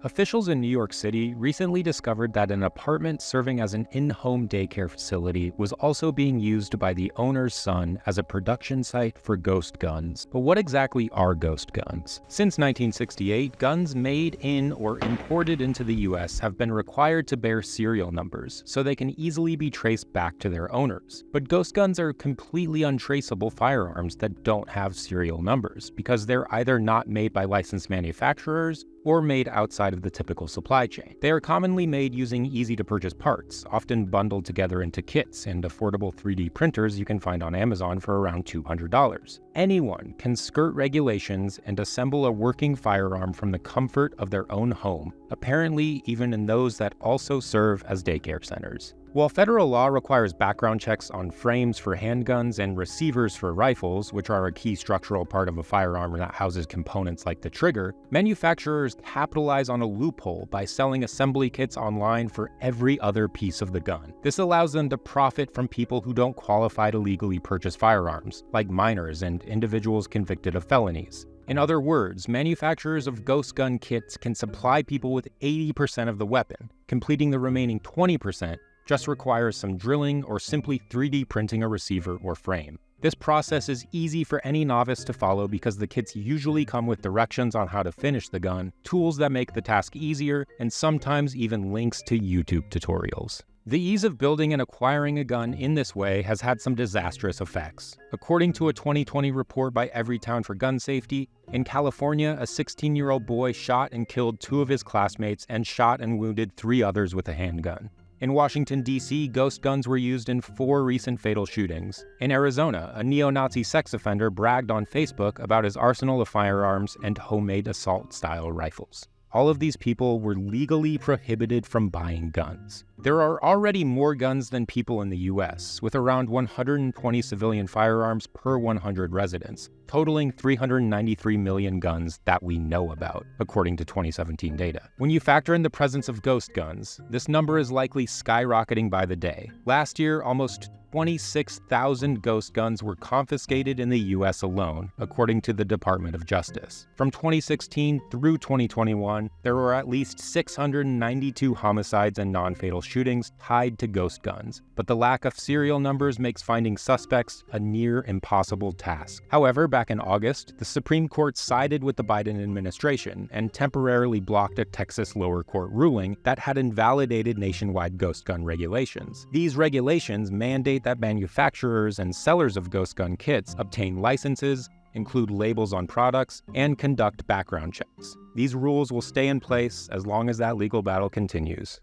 Officials in New York City recently discovered that an apartment serving as an in-home daycare facility was also being used by the owner's son as a production site for ghost guns. But what exactly are ghost guns? Since 1968, guns made in or imported into the US have been required to bear serial numbers, so they can easily be traced back to their owners. But ghost guns are completely untraceable firearms that don't have serial numbers, because they're either not made by licensed manufacturers or made outside of the typical supply chain. They are commonly made using easy-to-purchase parts, often bundled together into kits and affordable 3D printers you can find on Amazon for around $200. Anyone can skirt regulations and assemble a working firearm from the comfort of their own home, apparently even in those that also serve as daycare centers. While federal law requires background checks on frames for handguns and receivers for rifles, which are a key structural part of a firearm that houses components like the trigger, manufacturers capitalize on a loophole by selling assembly kits online for every other piece of the gun. This allows them to profit from people who don't qualify to legally purchase firearms, like minors and individuals convicted of felonies. In other words, manufacturers of ghost gun kits can supply people with 80% of the weapon. Completing the remaining 20% just requires some drilling or simply 3D printing a receiver or frame. This process is easy for any novice to follow because the kits usually come with directions on how to finish the gun, tools that make the task easier, and sometimes even links to YouTube tutorials. The ease of building and acquiring a gun in this way has had some disastrous effects. According to a 2020 report by Everytown for Gun Safety, in California, a 16-year-old boy shot and killed 2 of his classmates and shot and wounded 3 others with a handgun. In Washington, D.C., ghost guns were used in 4 recent fatal shootings. In Arizona, a neo-Nazi sex offender bragged on Facebook about his arsenal of firearms and homemade assault-style rifles. All of these people were legally prohibited from buying guns. There are already more guns than people in the US, with around 120 civilian firearms per 100 residents, totaling 393 million guns that we know about, according to 2017 data. When you factor in the presence of ghost guns, this number is likely skyrocketing by the day. Last year, almost 26,000 ghost guns were confiscated in the US alone, according to the Department of Justice. From 2016 through 2021, there were at least 692 homicides and non-fatal shootings tied to ghost guns, but the lack of serial numbers makes finding suspects a near impossible task. However, back in August, the Supreme Court sided with the Biden administration and temporarily blocked a Texas lower court ruling that had invalidated nationwide ghost gun regulations. These regulations mandate that manufacturers and sellers of ghost gun kits obtain licenses, include labels on products, and conduct background checks. These rules will stay in place as long as that legal battle continues.